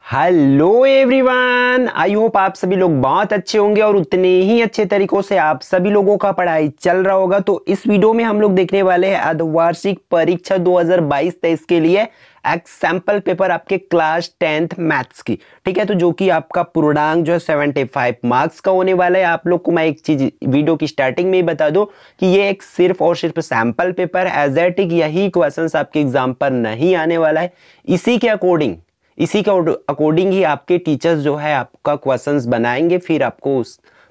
Hello everyone, I hope आप सभी लोग बहुत अच्छे होंगे और उतने ही अच्छे तरीकों से आप सभी लोगों का पढ़ाई चल रहा होगा। तो इस वीडियो में हम लोग देखने वाले हैं अर्धवार्षिक परीक्षा 2022-23 के लिए एक सैंपल पेपर आपके क्लास 10th मैथ्स की। ठीक है, तो जो कि आपका पूर्णांक जो है 75 मार्क्स का होने वाला है। आप लोग को मैं एक चीज वीडियो की स्टार्टिंग में ही बता दूं कि ये एक सिर्फ और सिर्फ सैंपल पेपर है। एज एट यही क्वेश्चंस आपके एग्जाम पर नहीं आने वाला है। इसी के अकॉर्डिंग ही आपके टीचर्स जो है आपका क्वेश्चंस बनाएंगे, फिर आपको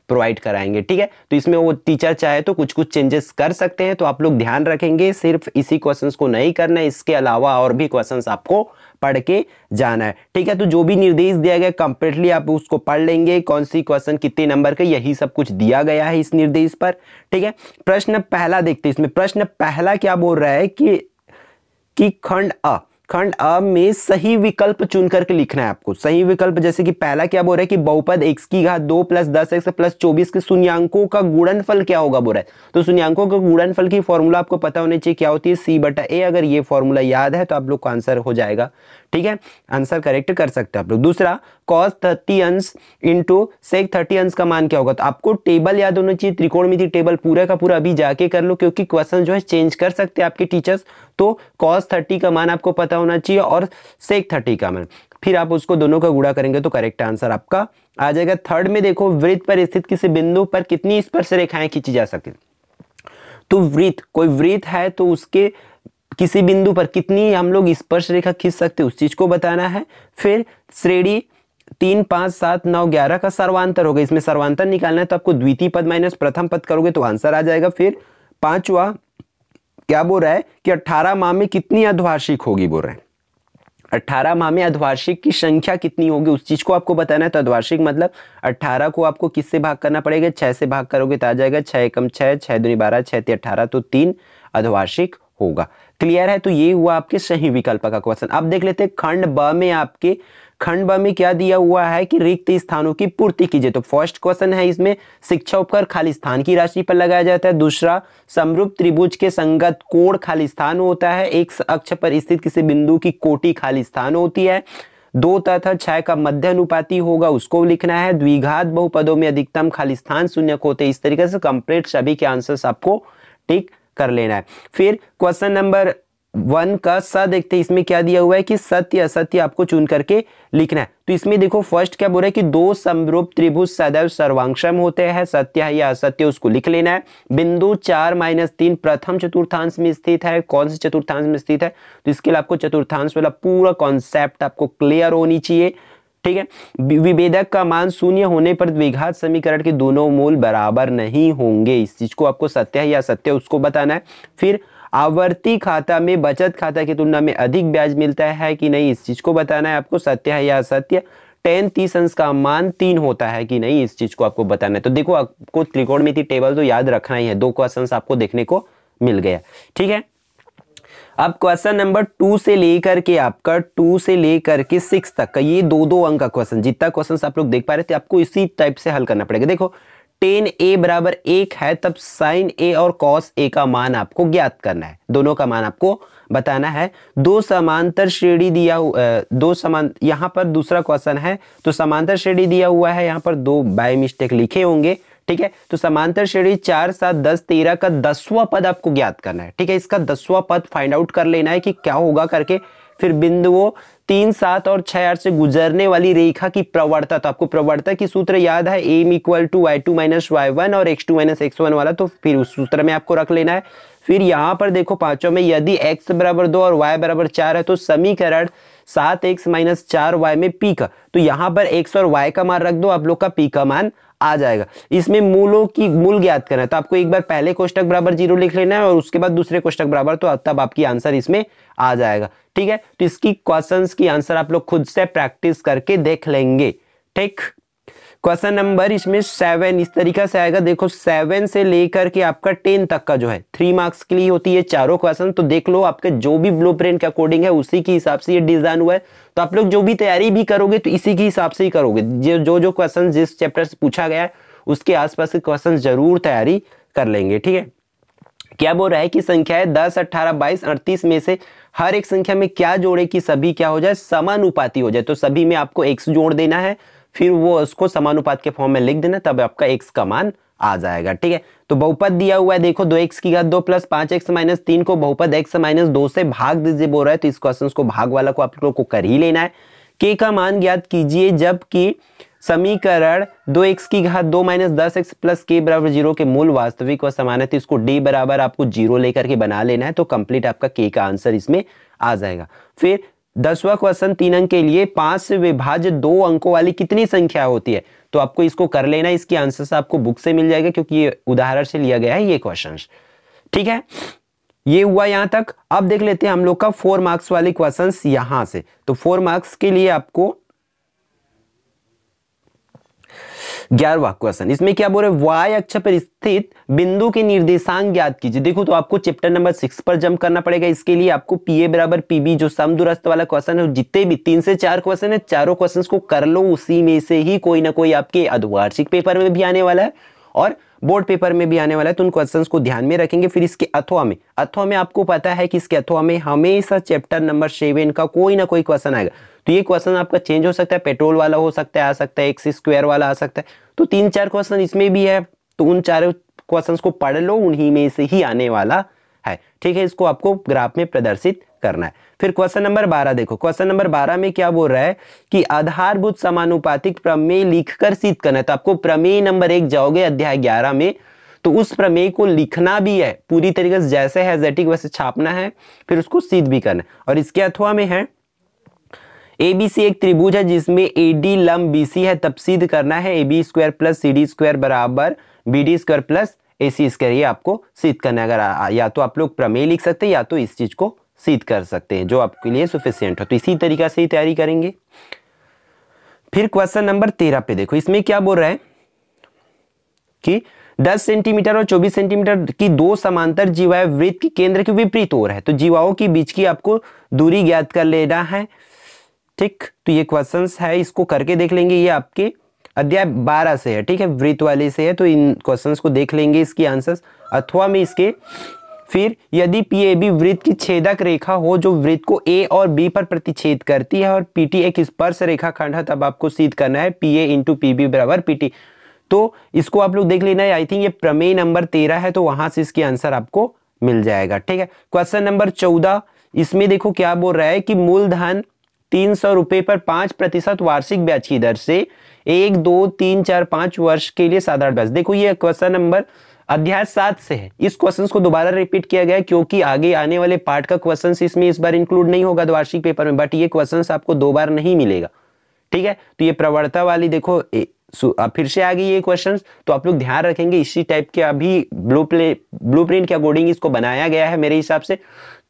प्रोवाइड कराएंगे। ठीक है, तो इसमें वो टीचर चाहे तो कुछ कुछ चेंजेस कर सकते हैं, तो आप लोग ध्यान रखेंगे। सिर्फ इसी क्वेश्चंस को नहीं करना है, इसके अलावा और भी क्वेश्चंस आपको पढ़ के जाना है। ठीक है, तो जो भी निर्देश दिया गया कंप्लीटली आप उसको पढ़ लेंगे। कौन सी क्वेश्चन कितने नंबर का, यही सब कुछ दिया गया है इस निर्देश पर। ठीक है, प्रश्न पहला देखते हैं। इसमें प्रश्न पहला क्या बोल रहा है कि खंड अ में सही विकल्प चुन करके लिखना है आपको। सही विकल्प जैसे कि पहला क्या बोल रहा है कि बहुपद x की घात 2 + 10x + 24 के शून्यांकों का गुणनफल क्या होगा बोल रहा है। तो शून्यांकों का गुणनफल की फॉर्मूला आपको पता होनी चाहिए, क्या होती है c/a। अगर ये फॉर्मूला याद है तो आप लोग को आंसर हो जाएगा। ठीक है, आंसर करेक्ट कर सकते हैं आप लोग। दूसरा, cos 30 अंश इंटू sec 30 अंश का मान क्या होगा। तो आपको टेबल याद होना चाहिए, त्रिकोणमिति टेबल पूरा का पूरा अभी जाके कर लो, क्योंकि क्वेश्चन जो है चेंज कर सकते हैं आपके टीचर्स। तो cos 30 का मान आपको पता होना चाहिए और sec 30 का मान, फिर आप उसको दोनों का गुणा करेंगे तो करेक्ट आंसर आपका आ जाएगा। थर्ड में देखो, वृत्त पर स्थित किसी बिंदु पर कितनी स्पर्श रेखाएं खींची जा सकती। तो कोई वृत्त है तो उसके किसी बिंदु पर कितनी हम लोग स्पर्श रेखा खींच सकते हैं, उस चीज को बताना है। फिर श्रेणी 3, 5, 7, 9, 11 का सर्वांतर होगा। इसमें सर्वांतर निकालना है तो आपको द्वितीय पद माइनस प्रथम पद करोगे तो आंसर आ जाएगा। फिर पांचवा क्या बोल रहा है कि 18 माह में कितनी अर्धवार्षिक होगी बोल रहे हैं। 18 माह में अर्धवार्षिक की संख्या कितनी होगी, उस चीज को आपको बताना है। तो अर्धवार्षिक मतलब 18 को आपको किससे भाग करना पड़ेगा, 6 से भाग करोगे तो आ जाएगा 6 एकम 6, 6 दूनी 12, 6 तिया 18, तो 3 अर्धवार्षिक होगा। क्लियर है, तो ये हुआ आपके सही विकल्प का क्वेश्चन। अब देख लेते हैं खंड ब में क्या दिया हुआ है कि रिक्त स्थानों की पूर्ति कीजिए। तो फर्स्ट क्वेश्चन है, इसमें शिक्षा उपकर खाली स्थान की राशि पर लगाया जाता है। दूसरा, समरूप त्रिभुज के संगत कोण खाली स्थान होता है। एक अक्ष पर स्थित किसी बिंदु की कोटि खाली स्थान होती है। 2 तथा 6 का मध्य अनुपाती होगा, उसको लिखना है। द्विघात बहुपदों में अधिकतम खाली स्थान शून्य होते हैं। इस तरीके से कंप्लीट सभी के आंसर्स आपको टिक कर लेना है। फिर क्वेश्चन नंबर 1 का स देखते हैं। इसमें क्या दिया हुआ है कि सत्य असत्य आपको चुन करके लिखना है। तो इसमें देखो फर्स्ट क्या बोल रहा है कि 2 समरूप त्रिभुज सदैव सर्वांक्षम होते हैं। सत्य है या असत्य उसको लिख लेना है। बिंदु 4 - 3 प्रथम चतुर्थांश में स्थित है। कौन से चतुर्थांश में स्थित है, तो इसके लिए आपको चतुर्थांश वाला पूरा कॉन्सेप्ट आपको क्लियर होनी चाहिए। ठीक है, विभेदक का मान शून्य होने पर द्विघात समीकरण के दोनों मूल बराबर नहीं होंगे। इस चीज को आपको सत्य है या असत्य उसको बताना है। फिर आवर्ती खाता में बचत खाता की तुलना में अधिक ब्याज मिलता है कि नहीं, इस चीज को बताना है आपको, सत्य है या असत्य। tan 30 अंश का मान 3 होता है कि नहीं, इस चीज को आपको बताना है। तो देखो आपको त्रिकोणमिति टेबल तो याद रखना ही है। 2 क्वेश्चंस आपको देखने को मिल गया। ठीक है, अब क्वेश्चन नंबर 2 से लेकर के 6 तक का ये 2 अंक का क्वेश्चन, जितना क्वेश्चन आप लोग देख पा रहे थे आपको इसी टाइप से हल करना पड़ेगा। देखो tan a बराबर 1 है, तब sin a और cos a का मान आपको ज्ञात करना है। दोनों का मान आपको बताना है। दो समांतर श्रेणी दिया यहाँ पर दूसरा क्वेश्चन है, तो समांतर श्रेणी दिया हुआ है। यहाँ पर 2 बाय मिस्टेक लिखे होंगे। ठीक है, तो समांतर श्रेणी 4, 7, 10, 13 का 10वां पद आपको ज्ञात करना है। ठीक है, इसका 10वां पद फाइंड आउट कर लेना है कि क्या होगा करके। फिर बिंदुओं 3, 7 और 6, 8 से गुजरने वाली रेखा की प्रवणता, तो आपको प्रवणता की सूत्र याद है, m = y2 - y1 और x2 - x1 वाला, तो फिर उस सूत्र में आपको रख लेना है। फिर यहाँ पर देखो पांचों में यदि x = 2 और y = 4 है, तो समीकरण 7x - 4y में p का, तो यहाँ पर x और y का मान रख दो, आप लोग का p का मान आ जाएगा। इसमें मूल ज्ञात करना है, तो आपको एक बार पहले कोष्टक बराबर 0 लिख लेना है और उसके बाद दूसरे कोष्टक बराबर, तो तब आपकी आंसर इसमें आ जाएगा। ठीक है, तो इसकी क्वेश्चंस की आंसर आप लोग खुद से प्रैक्टिस करके देख लेंगे। ठीक, क्वेश्चन नंबर इसमें 7 इस तरीका से आएगा। देखो 7 से लेकर के आपका 10 तक का जो है 3 मार्क्स के लिए होती है चारों क्वेश्चन। तो देख लो आपके जो भी ब्लूप्रिंट के अकॉर्डिंग है उसी के हिसाब से ये डिजाइन हुआ है। तो आप लोग जो भी तैयारी भी करोगे तो इसी के हिसाब से ही करोगे। जो क्वेश्चन जिस चैप्टर से पूछा गया है उसके आसपास के क्वेश्चन जरूर तैयारी कर लेंगे। ठीक है, क्या बोल रहा है कि संख्याएं 10, 18, 22, 38 में से हर एक संख्या में क्या जोड़े कि सभी क्या हो जाए, समानुपाती हो जाए। तो सभी में आपको x जोड़ देना है, फिर वो उसको समानुपात के फॉर्म में लिख देना, तब आपका x का मान आ जाएगा। ठीक है, तो बहुपद दिया हुआ है, देखो 2x की घात 2 प्लस 5x माइनस 3 को बहुपद x माइनस 2 से भाग दीजिए बोल रहा है। तो इस क्वेश्चन को भाग वाला को आप लोग को कर ही लेना है। k का मान ज्ञात कीजिए जबकि समीकरण 2x की घात 2 माइनस 10x प्लस k बराबर 0 के मूल वास्तविक व समान है। तो इसको d बराबर आपको 0 लेकर के बना लेना है, तो कंप्लीट आपका k का आंसर इसमें आ जाएगा। फिर 10वां क्वेश्चन 3 अंक के लिए 5 से विभाज्य 2 अंकों वाली कितनी संख्या होती है। तो आपको इसको कर लेना, इसकी आंसर आपको बुक से मिल जाएगा क्योंकि ये उदाहरण से लिया गया है ये क्वेश्चन। ठीक है, ये हुआ यहां तक। अब देख लेते हैं हम लोग का 4 मार्क्स वाले क्वेश्चंस यहां से। तो 4 मार्क्स के लिए आपको 11वां क्वेश्चन, इसमें क्या बोल रहे हैं, y अक्ष पर स्थित बिंदु के निर्देशांक ज्ञात कीजिए। देखो तो आपको चैप्टर नंबर 6 पर जंप करना पड़ेगा। इसके लिए आपको PA बराबर PB जो समदूरस्थ वाला क्वेश्चन है, जितने भी 3 से 4 क्वेश्चन है, चारों क्वेश्चन को कर लो। उसी में से ही कोई ना कोई आपके अर्धवार्षिक पेपर में भी आने वाला है और बोर्ड पेपर में भी आने वाला है। तो उन क्वेश्चंस को ध्यान में रखेंगे। फिर इसके अथवा में आपको पता है कि इसके अथवा में हमेशा चैप्टर नंबर 7 का कोई ना कोई क्वेश्चन आएगा। तो ये क्वेश्चन आपका चेंज हो सकता है, पेट्रोल वाला हो सकता है, आ सकता है, एक्स स्क्वायर वाला आ सकता है। तो 3-4 क्वेश्चन इसमें भी है, तो उन चारों क्वेश्चंस को पढ़ लो, उन्हीं में से ही आने वाला है। ठीक है, इसको आपको ग्राफ में प्रदर्शित करना है। फिर क्वेश्चन नंबर 12 देखो, क्वेश्चन नंबर 12 में क्या बोल रहा है कि आधारभूत समानुपातिक प्रमेय लिखकर सिद्ध करना है। तो आपको प्रमेय नंबर 1 जाओगे अध्याय 11 में, तो उस प्रमेय को लिखना भी है पूरी तरीके से, जैसे है एजेटिक वैसे छापना है, फिर उसको सिद्ध भी करना है। और इसके अथवा में है ABC एक त्रिभुज है जिसमें AD लंब BC है, तब सिद्ध करना है AB square plus CD square बराबर BD square plus AC square. ये आपको सिद्ध करना है। अगर या तो आप लोग प्रमेय लिख सकते हैं या तो इस चीज को सिद्ध कर सकते हैं, जो आपके लिए सफिशिएंट हो। तो इसी तरीका से ही तैयारी करेंगे। फिर क्वेश्चन नंबर 13 पे देखो, इसमें क्या बोल रहा है कि 10 सेंटीमीटर और 24 सेंटीमीटर की 2 समांतर जीवाएं वृत्त के केंद्र के विपरीत ओर है। तो जीवाओं के बीच की आपको दूरी ज्ञात कर लेना है। ठीक, तो ये क्वेश्चंस है, इसको करके देख लेंगे। ये आपके अध्याय 12 से है। ठीक है, वृत्त वाले से है, तो इन क्वेश्चंस को देख लेंगे, इसकी आंसर्स अथवा में इसके। फिर यदि PAB वृत्त की छेदक रेखा हो जो वृत्त को A और B पर प्रतिच्छेद करती है और PT एक स्पर्श रेखा खंड है, तब आपको सिद्ध करना है PA इंटू PB बराबर PT। तो इसको आप लोग देख लेना है। आई थिंक ये प्रमेय नंबर 13 है, तो वहां से इसकी आंसर आपको मिल जाएगा। ठीक है, क्वेश्चन नंबर 14, इसमें देखो क्या बोल रहा है कि मूलधन 300 रुपए पर 5% वार्षिक ब्याज की दर से 1, 2, 3, 4, 5 वर्ष के लिए साधारण ब्याज। देखो ये क्वेश्चन नंबर अध्याय 7 से है। इस क्वेश्चन को दोबारा रिपीट किया गया है क्योंकि आगे आने वाले पार्ट का क्वेश्चन इसमें इस बार इंक्लूड नहीं होगा वार्षिक पेपर में, बट ये क्वेश्चन आपको 2 बार नहीं मिलेगा। ठीक है, तो ये प्रवणता वाली देखो फिर से आ गई ये क्वेश्चन, तो आप लोग ध्यान रखेंगे। इसी टाइप के अभी ब्लूप्रिंट के अकॉर्डिंग इसको बनाया गया है मेरे हिसाब से।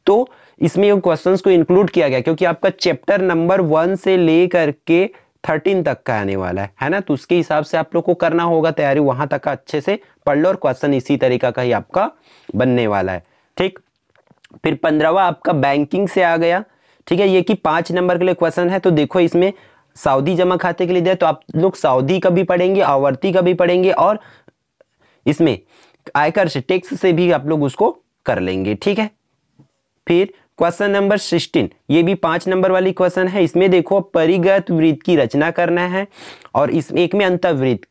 तो इसमें ये क्वेश्चंस को इंक्लूड किया गया क्योंकि आपका चैप्टर नंबर 1 से लेकर के 13 तक का आने वाला है ना। तो उसके हिसाब से आप लोग को करना होगा तैयारी, वहां तक का अच्छे से पढ़ लो और क्वेश्चन इसी तरीका का ही आपका बनने वाला है। ठीक, फिर 15वां आपका बैंकिंग से आ गया। ठीक है, ये कि 5 नंबर के लिए क्वेश्चन है। तो देखो इसमें सावधि जमा खाते के लिए दिया, तो आप लोग सावधि का भी पढ़ेंगे, आवर्ती का भी पढ़ेंगे और इसमें आयकर से टैक्स से भी आप लोग उसको कर लेंगे। ठीक है, फिर क्वेश्चन नंबर 16, ये भी 5 नंबर वाली क्वेश्चन है। इसमें देखो परिगत वृत्त की रचना करना है और इसमें एक में अंतःवृत्त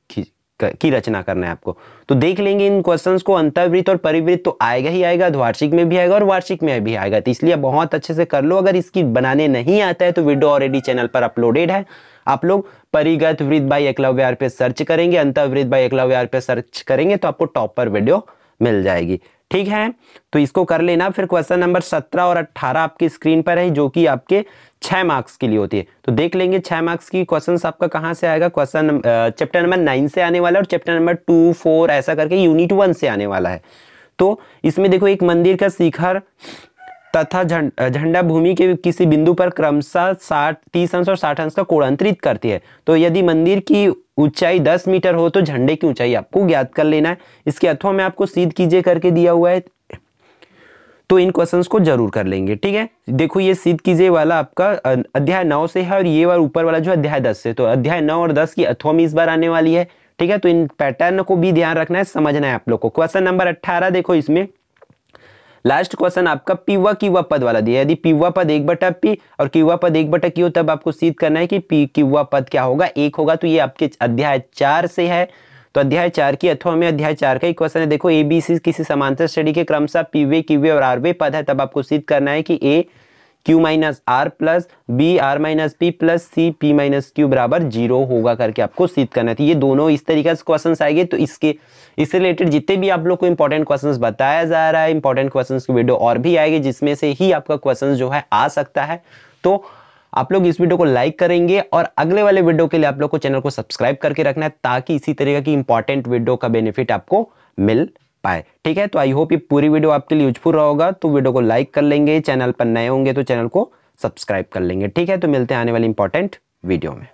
की रचना करना है आपको। तो देख लेंगे इन क्वेश्चंस को। अंतःवृत्त और परिवृत्त तो आएगा ही आएगा, वार्षिक में भी आएगा और वार्षिक में भी आएगा, तो इसलिए बहुत अच्छे से कर लो। अगर इसकी बनाने नहीं आता है तो वीडियो ऑलरेडी चैनल पर अपलोडेड है। आप लोग परिगत वृत्त बाय एकलव्य आर पे सर्च करेंगे, अंतःवृत्त बाय एकलव्य आर पे सर्च करेंगे तो आपको टॉप पर वीडियो मिल जाएगी। ठीक है, तो इसको कर लेना। फिर क्वेश्चन नंबर 17 और 18 आपकी स्क्रीन पर है, जो कि आपके 6 मार्क्स के लिए होती है। तो देख लेंगे 6 मार्क्स की क्वेश्चंस आपका कहां से आएगा। क्वेश्चन चैप्टर नंबर 9 से आने वाला है और चैप्टर नंबर 2, 4 ऐसा करके यूनिट 1 से आने वाला है। तो इसमें देखो एक मंदिर का शिखर तथा झंडा भूमि के किसी बिंदु पर क्रमशः 30 अंश और 60 अंश का कोण अंतरित करती है। तो यदि मंदिर की ऊंचाई 10 मीटर हो तो झंडे की ऊंचाई आपको ज्ञात कर लेना है। इसके अथवा में आपको सिद्ध कीजिए करके दिया हुआ है, तो इन क्वेश्चंस को जरूर कर लेंगे। ठीक है, देखो ये सिद्ध कीजिए वाला आपका अध्याय 9 से है और ये वाला ऊपर वाला जो अध्याय 10 से। तो अध्याय 9 और 10 की अथवा में इस बार आने वाली है। ठीक है, तो इन पैटर्न को भी ध्यान रखना है, समझना है आप लोग को। क्वेश्चन नंबर 18 देखो, इसमें लास्ट क्वेश्चन आपका पीवा क्यूवा पद वाला दिया, यदि पीवा पद 1/p और क्यूवा पद 1/q हो तब आपको सिद्ध करना है कि पी क्यूवा पद क्या होगा, 1 होगा। तो ये आपके अध्याय 4 से है। तो अध्याय 4 की अथवा में अध्याय 4 का ही क्वेश्चन है। देखो ABC किसी समांतर श्रेणी के क्रमशः पीवे क्यूवे और आरवे पद है, तब आपको सिद्ध करना है कि A Q minus R plus B R minus P plus C P minus Q बराबर 0 होगा करके आपको सिद्ध करना है। तो ये दोनों इस तरीके से क्वेश्चंस आएंगे। तो इससे रिलेटेड जितने भी आप लोग को इंपॉर्टेंट क्वेश्चंस बताया जा रहा है, इंपॉर्टेंट क्वेश्चंस की वीडियो और भी आएगी जिसमें से ही आपका क्वेश्चन जो है आ सकता है। तो आप लोग इस वीडियो को लाइक करेंगे और अगले वाले वीडियो के लिए आप लोग को चैनल को सब्सक्राइब करके रखना है, ताकि इसी तरीके की इंपॉर्टेंट वीडियो का बेनिफिट आपको मिल पाए। ठीक है, तो आई होप ये पूरी वीडियो आपके लिए यूजफुल रहा होगा। तो वीडियो को लाइक कर लेंगे, चैनल पर नए होंगे तो चैनल को सब्सक्राइब कर लेंगे। ठीक है, तो मिलते हैं आने वाली इंपॉर्टेंट वीडियो में।